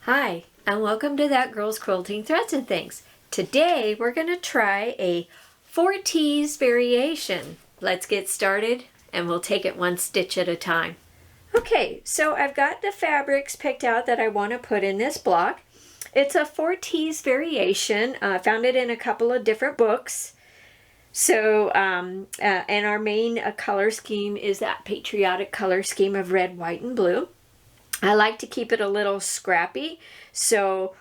Hi, and welcome to That Girl's Quilting Threads and Things. Today we're going to try a 4T's variation. Let's get started and we'll take it one stitch at a time. Okay, so I've got the fabrics picked out that I want to put in this block. It's a 4T's variation. I found it in a couple of different books. So, and our main color scheme is that patriotic color scheme of red, white, and blue. I like to keep it a little scrappy, so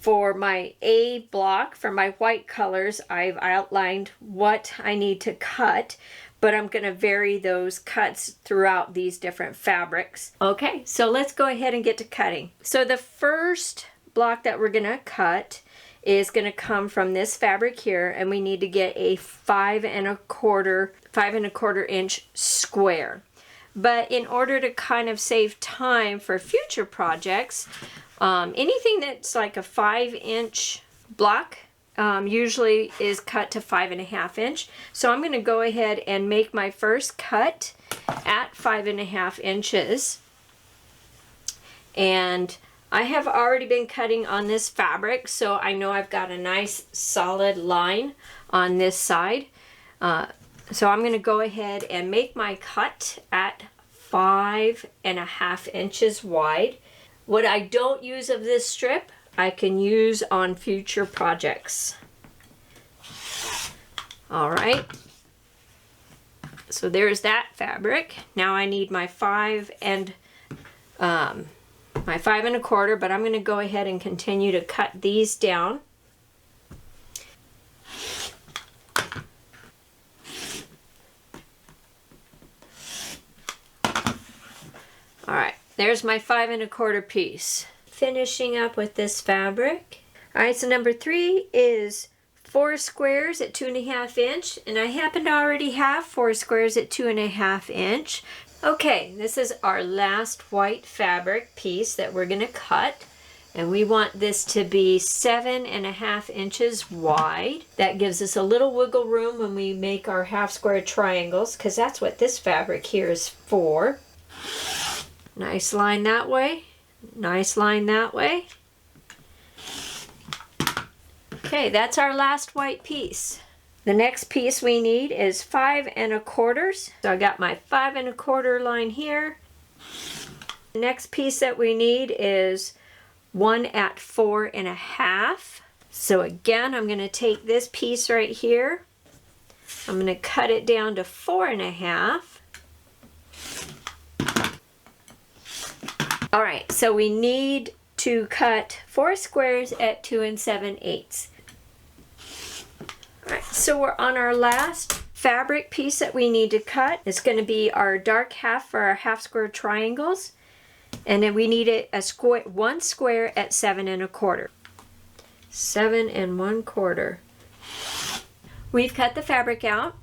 for my A block, for my white colors, I've outlined what I need to cut, but I'm going to vary those cuts throughout these different fabrics. Okay, so let's go ahead and get to cutting. So the first block that we're going to cut is going to come from this fabric here, and we need to get a 5 1/4 inch square. But in order to kind of save time for future projects, anything that's like a 5-inch block usually is cut to 5.5 inch. So I'm going to go ahead and make my first cut at 5.5 inches. And I have already been cutting on this fabric, so I know I've got a nice solid line on this side. So I'm going to go ahead and make my cut at 5.5 inches wide. What I don't use of this strip, I can use on future projects. All right. So there's that fabric. Now I need my 5 1/4, but I'm going to go ahead and continue to cut these down. All right, there's my 5 1/4 piece. Finishing up with this fabric. All right, so number 3 is 4 squares at 2.5 inch, and I happen to already have 4 squares at 2.5 inch. Okay, this is our last white fabric piece that we're going to cut, and we want this to be 7.5 inches wide. That gives us a little wiggle room when we make our half square triangles, because that's what this fabric here is for. Nice line that way, nice line that way. Okay, that's our last white piece. The next piece we need is 5 1/4. So I got my 5 1/4 line here. The next piece that we need is 1 at 4.5. So again, I'm going to take this piece right here. I'm going to cut it down to 4.5. All right, so we need to cut 4 squares at 2 7/8. All right, so we're on our last fabric piece that we need to cut. It's going to be our dark half for our half square triangles, and then we need it a square, 1 square at 7 1/4. 7 1/4. We've cut the fabric out.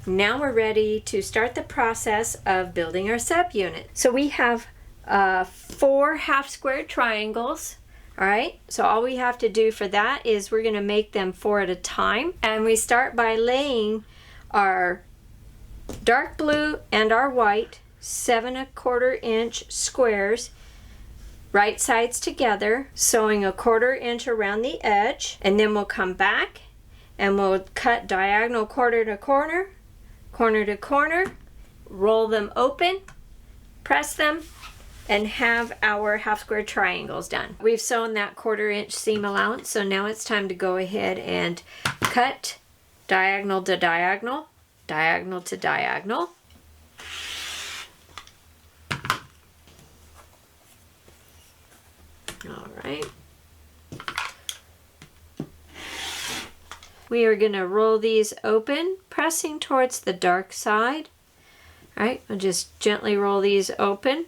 Now we're ready to start the process of building our subunit. So we have 4 half square triangles. All right, so all we have to do for that is we're going to make them 4 at a time, and we start by laying our dark blue and our white 7 1/4 inch squares right sides together, sewing 1/4 inch around the edge, and then we'll come back and we'll cut diagonal corner to corner, corner to corner, roll them open, press them, and have our half square triangles done. We've sewn that 1/4 inch seam allowance, so now it's time to go ahead and cut diagonal to diagonal, diagonal to diagonal. All right. We are going to roll these open, pressing towards the dark side. All right, I'll just gently roll these open.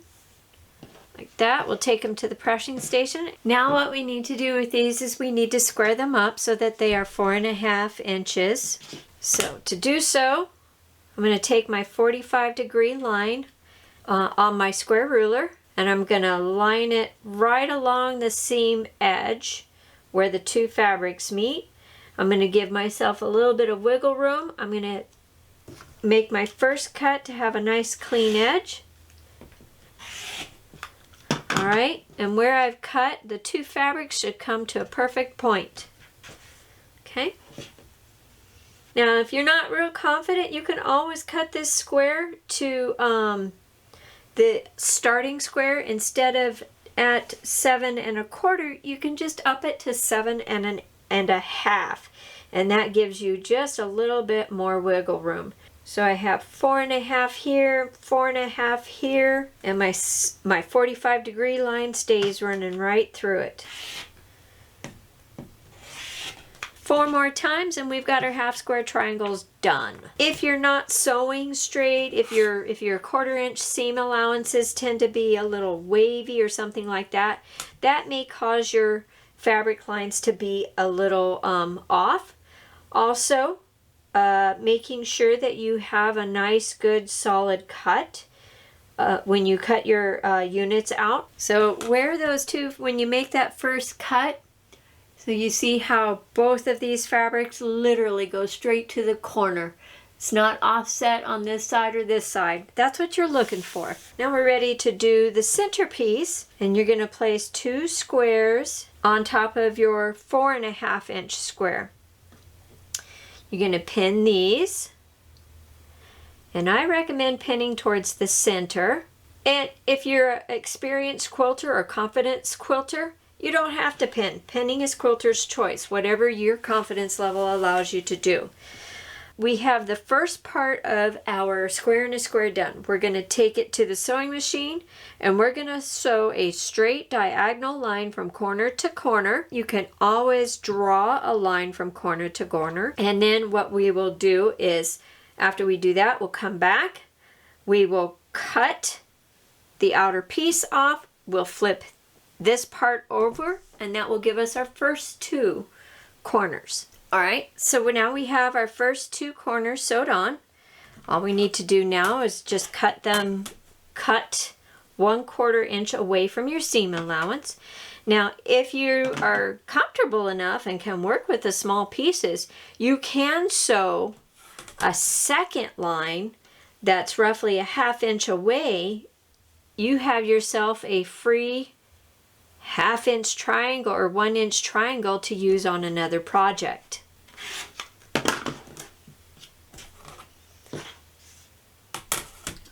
Like that. We'll take them to the pressing station. Now what we need to do with these is we need to square them up so that they are 4.5 inches. So to do so, I'm going to take my 45-degree line on my square ruler, and I'm going to line it right along the seam edge where the two fabrics meet. I'm going to give myself a little bit of wiggle room. I'm going to make my first cut to have a nice clean edge. All right, and where I've cut, the two fabrics should come to a perfect point. Okay. Now, if you're not real confident, you can always cut this square to the starting square. Instead of at 7 1/4, you can just up it to 7 1/2, and that gives you just a little bit more wiggle room. So I have 4 1/2 here, 4 1/2 here, and my 45-degree line stays running right through it. 4 more times and we've got our half square triangles done. If you're not sewing straight, if your 1/4 inch seam allowances tend to be a little wavy or something like that, that may cause your fabric lines to be a little off. Also, making sure that you have a nice, good, solid cut when you cut your units out. So where those two, when you make that first cut, so you see how both of these fabrics literally go straight to the corner. It's not offset on this side or this side. That's what you're looking for. Now we're ready to do the centerpiece, and you're going to place 2 squares on top of your 4 1/2 inch square. You're going to pin these, and I recommend pinning towards the center. And if you're an experienced quilter or confidence quilter, you don't have to pin. Pinning is quilter's choice, whatever your confidence level allows you to do. We have the first part of our square and a square done. We're going to take it to the sewing machine, and we're going to sew a straight diagonal line from corner to corner. You can always draw a line from corner to corner. And then what we will do is, after we do that, we'll come back. We will cut the outer piece off. We'll flip this part over, and that will give us our first 2 corners. All right, so now we have our first 2 corners sewed on. All we need to do now is just cut 1/4 inch away from your seam allowance. Now, if you are comfortable enough and can work with the small pieces, you can sew a second line that's roughly a 1/2 inch away. You have yourself a free 1/2 inch triangle or 1 inch triangle to use on another project.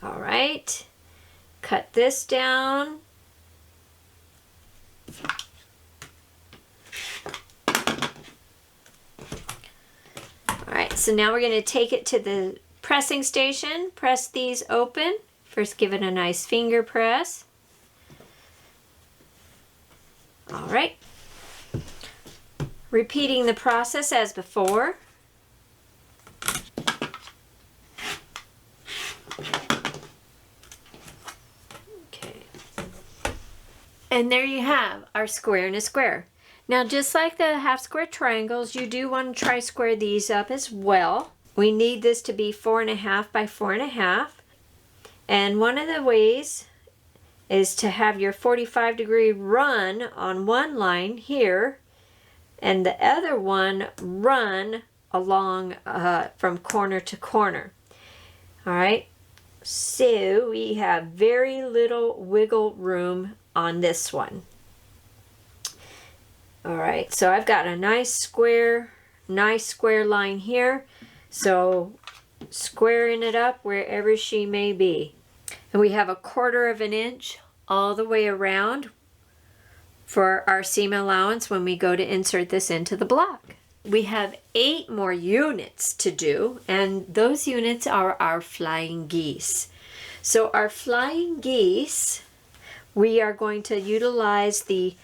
All right, cut this down. All right, so now we're going to take it to the pressing station. Press these open. First, give it a nice finger press. All right, repeating the process as before. Okay, and there you have our square and a square. Now, just like the half square triangles, you do want to try square these up as well. We need this to be 4 1/2 by 4 1/2, and one of the ways is to have your 45-degree run on one line here, and the other one run along from corner to corner. All right, so we have very little wiggle room on this one. All right, so I've got a nice square line here, so squaring it up wherever she may be. And we have 1/4 inch all the way around for our seam allowance when we go to insert this into the block. We have 8 more units to do, and those units are our flying geese. So our flying geese, we are going to utilize the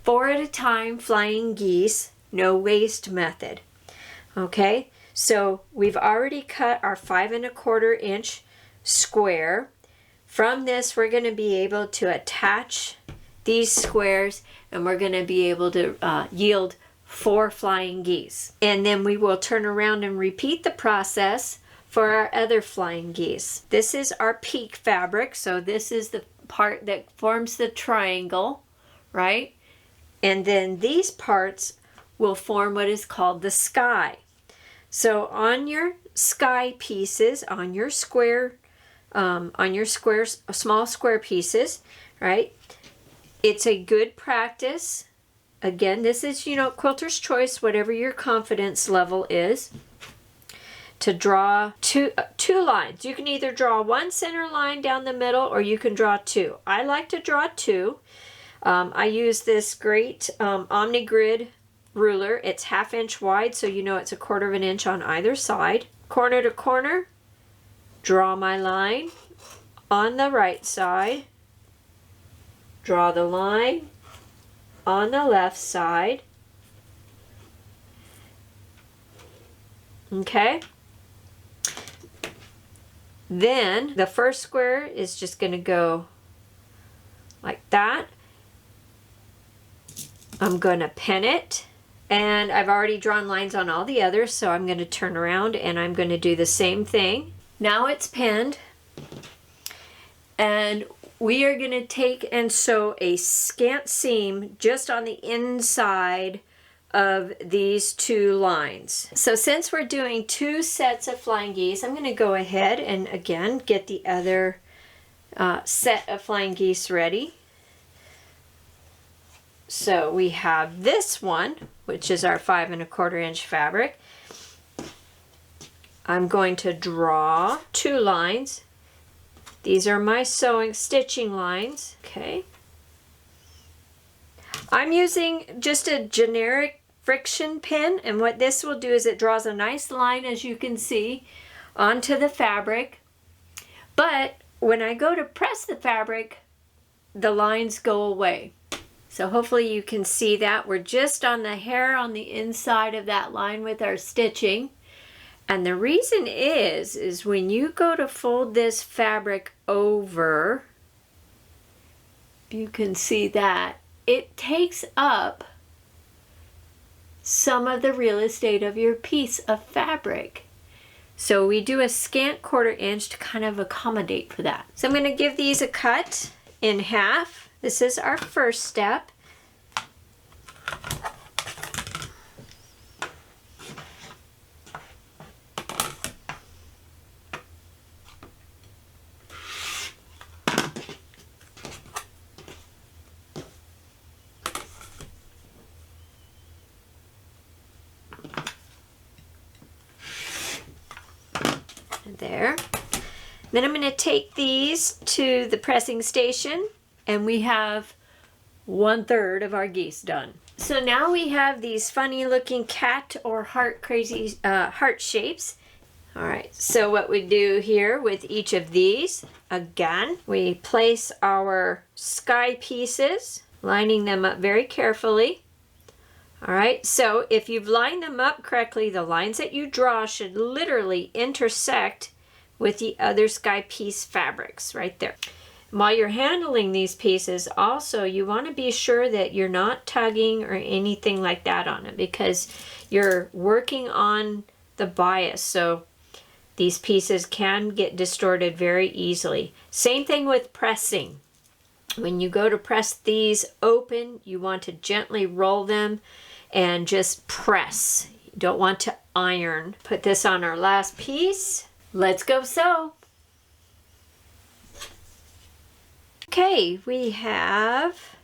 4 at a time flying geese, no waste method. Okay, so we've already cut our 5 1/4 inch square. From this, we're going to be able to attach these squares, and we're going to be able to yield 4 flying geese. And then we will turn around and repeat the process for our other flying geese. This is our peak fabric, so this is the part that forms the triangle, right? And then these parts will form what is called the sky. So on your sky pieces, on your square, small square pieces, right? It's a good practice. Again, this is, quilter's choice, whatever your confidence level is, to draw two lines. You can either draw one center line down the middle, or you can draw two. I like to draw two. I use this great OmniGrid ruler. It's 1/2 inch wide, so it's 1/4 inch on either side. Corner to corner, draw my line on the right side, draw the line on the left side. Okay. Then the first square is just going to go like that. I'm going to pin it, and I've already drawn lines on all the others, so I'm going to turn around and I'm going to do the same thing. Now it's pinned, and we are going to take and sew a scant seam just on the inside of these two lines. So since we're doing 2 sets of flying geese, I'm going to go ahead and again get the other set of flying geese ready. So we have this one, which is our 5 1/4 inch fabric. I'm going to draw 2 lines. These are my stitching lines. Okay. I'm using just a generic friction pin, and what this will do is it draws a nice line, as you can see, onto the fabric. But when I go to press the fabric, the lines go away. So hopefully you can see that. We're just on the hair on the inside of that line with our stitching. And the reason is when you go to fold this fabric over, you can see that it takes up some of the real estate of your piece of fabric. So we do a scant 1/4 inch to kind of accommodate for that. So I'm going to give these a cut in half. This is our first step. There. Then I'm going to take these to the pressing station, and we have 1/3 of our geese done. So now we have these funny looking cat or heart shapes. All right, so what we do here with each of these, again, we place our sky pieces, lining them up very carefully. All right, so if you've lined them up correctly, the lines that you draw should literally intersect with the other sky piece fabrics right there. And while you're handling these pieces, also you want to be sure that you're not tugging or anything like that on it, because you're working on the bias, so these pieces can get distorted very easily. Same thing with pressing. When you go to press these open, you want to gently roll them and just press. You don't want to iron. Put this on our last piece. Let's go sew. Okay, we have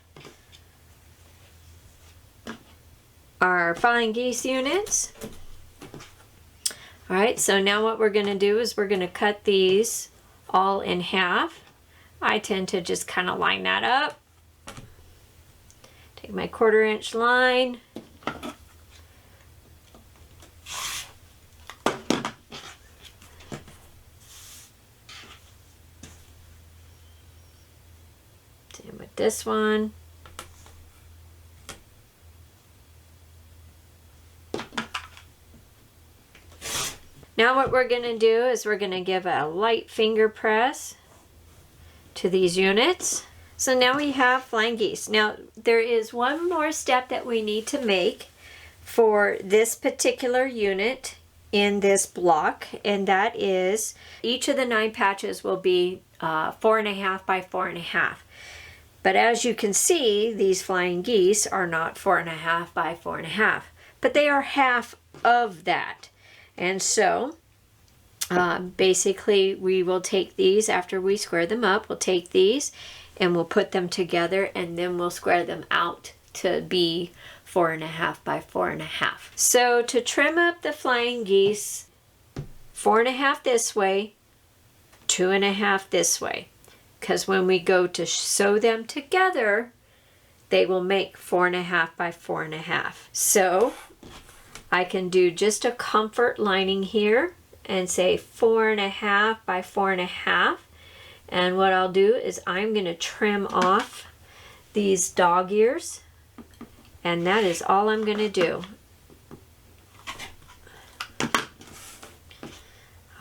our flying geese units. All right, so now what we're going to do is we're going to cut these all in half. I tend to just kind of line that up. Take my 1/4 inch line. Same with this one. Now what we're going to do is we're going to give a light finger press to these units. So now we have flying geese. Now there is one more step that we need to make for this particular unit in this block, and that is each of the 9 patches will be 4.5 by 4.5. But as you can see, these flying geese are not 4.5 by 4.5, but they are half of that. And so basically we will take these after we square them up. We'll take these and we'll put them together, and then we'll square them out to be 4.5 by 4.5. So to trim up the flying geese, 4.5 this way, 2.5 this way, because when we go to sew them together, they will make 4.5 by 4.5. So I can do just a comfort lining here and say 4.5 by 4.5. And what I'll do is I'm going to trim off these dog ears, and that is all I'm going to do.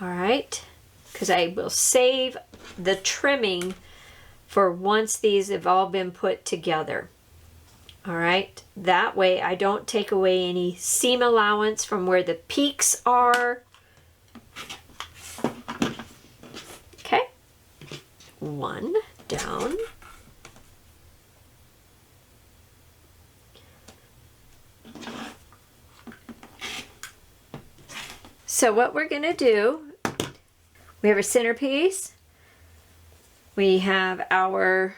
All right, because I will save the trimming for once these have all been put together. All right, that way I don't take away any seam allowance from where the peaks are. Okay, one down. So what we're going to do, we have a centerpiece. We have our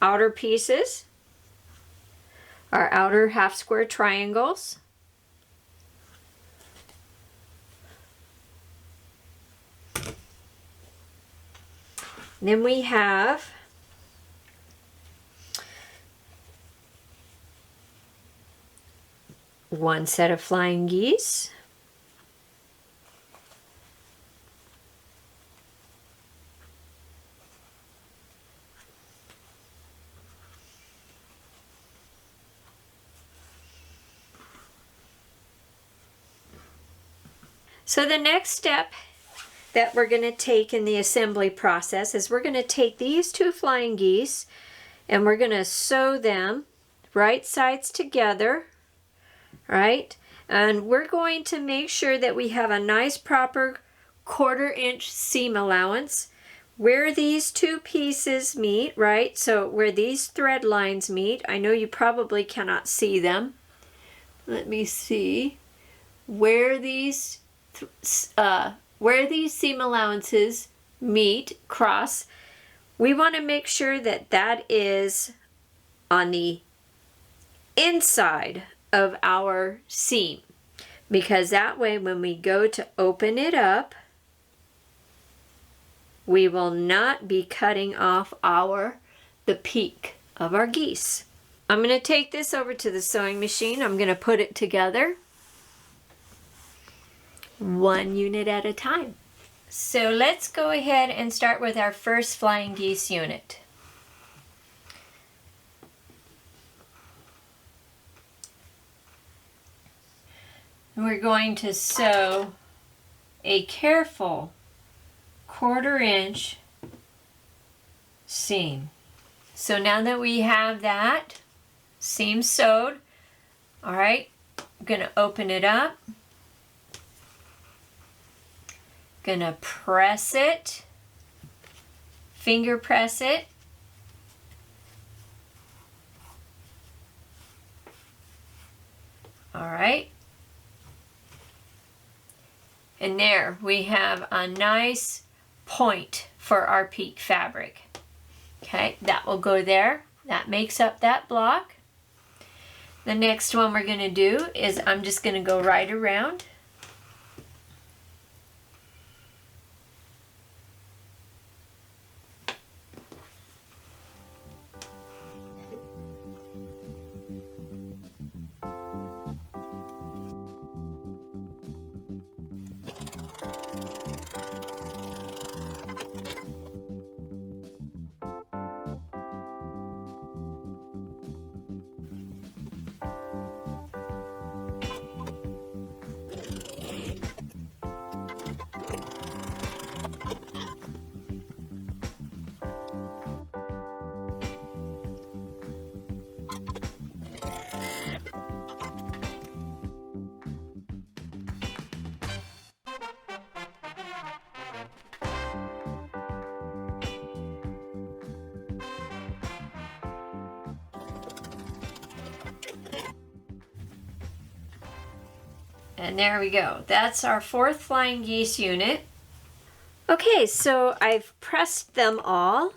outer pieces, our outer half square triangles. Then we have one set of flying geese. So the next step that we're going to take in the assembly process is we're going to take these two flying geese and we're going to sew them right sides together, right? And we're going to make sure that we have a nice proper 1/4 inch seam allowance where these two pieces meet, right? So where these thread lines meet, I know you probably cannot see them. Let me see where these seam allowances meet, cross. We want to make sure that that is on the inside of our seam, because that way when we go to open it up, we will not be cutting off the peak of our geese. I'm going to take this over to the sewing machine. I'm going to put it together, one unit at a time. So let's go ahead and start with our first flying geese unit. We're going to sew a careful 1/4 inch seam. So now that we have that seam sewed, all right, I'm going to open it up. Gonna press it, finger press it. All right. And there we have a nice point for our peak fabric. Okay, that will go there. That makes up that block. The next one we're gonna do is I'm just gonna go right around. And there we go. That's our 4th flying geese unit. Okay, so I've pressed them all.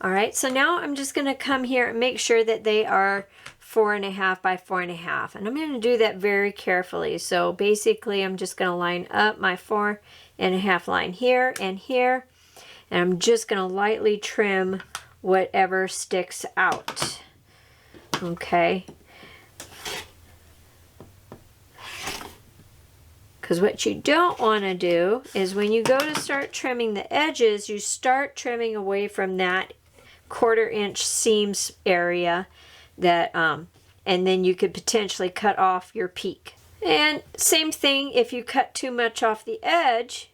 All right, so now I'm just going to come here and make sure that they are 4.5 by 4.5. And I'm going to do that very carefully. So basically, I'm just going to line up my 4.5 line here and here. And I'm just going to lightly trim whatever sticks out. Okay. Because what you don't want to do is when you go to start trimming the edges, you start trimming away from that 1/4 inch seams area that and then you could potentially cut off your peak. And same thing, if you cut too much off the edge,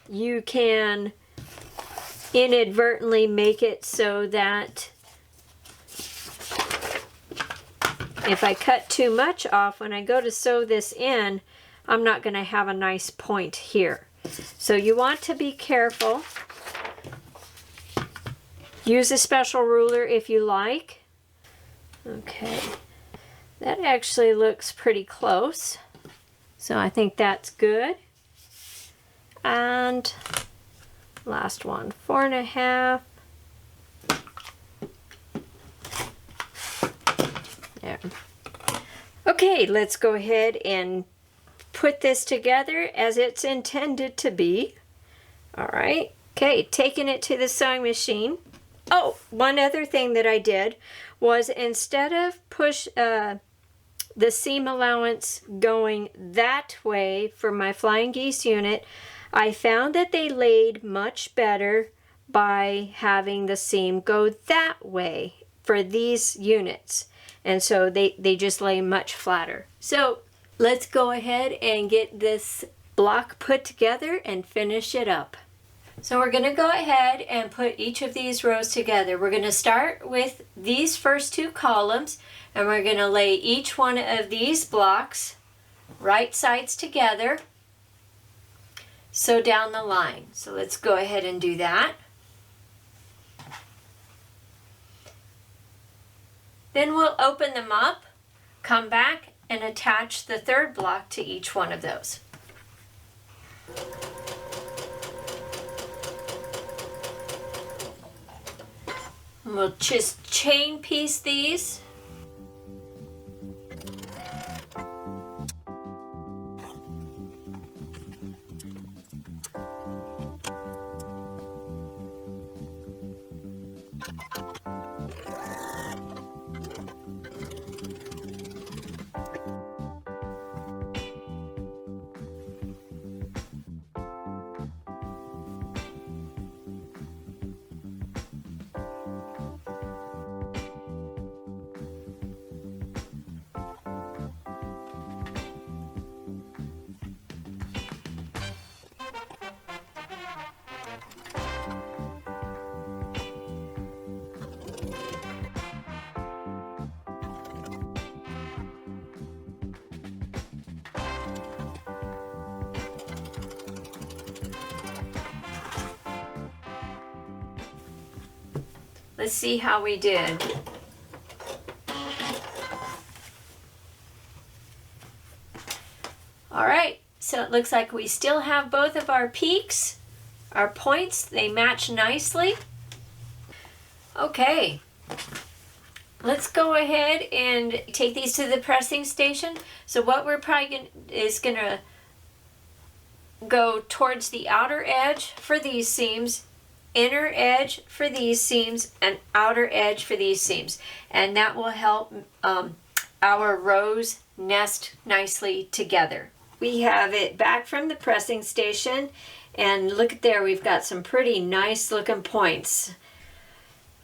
you can inadvertently make it so that if I cut too much off, when I go to sew this in, I'm not going to have a nice point here. So you want to be careful. Use a special ruler if you like. Okay, that actually looks pretty close. So I think that's good. And last one, 4.5. There. Okay, let's go ahead and put this together as it's intended to be. All right, okay, taking it to the sewing machine. Oh, one other thing that I did was instead of the seam allowance going that way for my Flying Geese unit, I found that they laid much better by having the seam go that way for these units. And so they just lay much flatter. So let's go ahead and get this block put together and finish it up. So we're going to go ahead and put each of these rows together. We're going to start with these first 2 columns, and we're going to lay each one of these blocks right sides together, sew down the line. So let's go ahead and do that. Then we'll open them up, come back, and attach the 3rd block to each one of those. We'll just chain piece these. Let's see how we did. All right, so it looks like we still have both of our peaks, our points, they match nicely. Okay, let's go ahead and take these to the pressing station. So what we're probably gonna go towards the outer edge for these seams, inner edge for these seams, and outer edge for these seams, and that will help our rows nest nicely together. We have it back from the pressing station, and look at there, we've got some pretty nice looking points.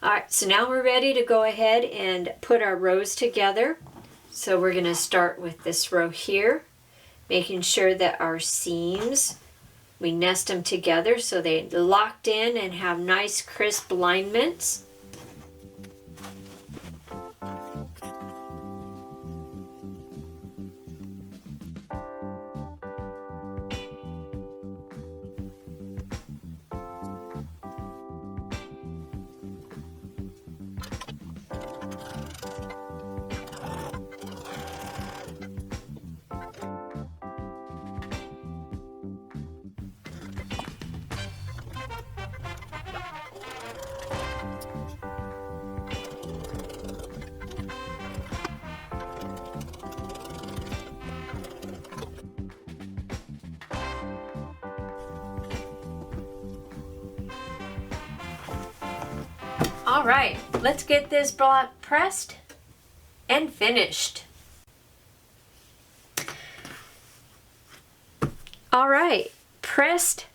All right, so now we're ready to go ahead and put our rows together. So we're going to start with this row here, making sure that our seams, we nest them together so they locked in and have nice crisp alignments. All right, let's get this block pressed and finished. All right, pressed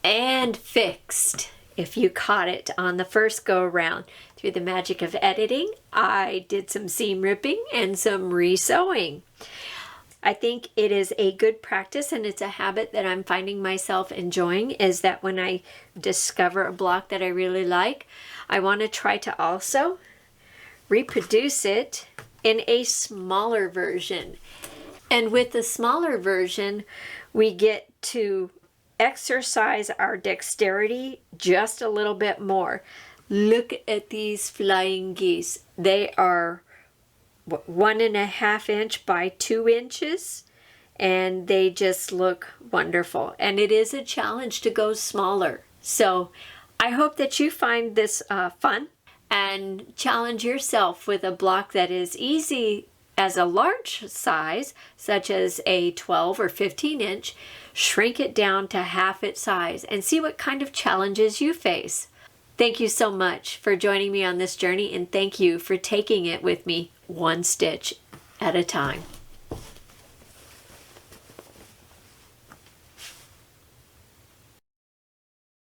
and fixed. If you caught it on the first go around, through the magic of editing, I did some seam ripping and some re-sewing. I think it is a good practice, and it's a habit that I'm finding myself enjoying, is that when I discover a block that I really like, I want to try to also reproduce it in a smaller version. And with the smaller version, we get to exercise our dexterity just a little bit more. Look at these flying geese. They are 1.5 inch by 2 inches, and they just look wonderful. And it is a challenge to go smaller. So I hope that you find this fun and challenge yourself with a block that is easy as a large size, such as a 12 or 15 inch, shrink it down to half its size and see what kind of challenges you face. Thank you so much for joining me on this journey, and thank you for taking it with me one stitch at a time.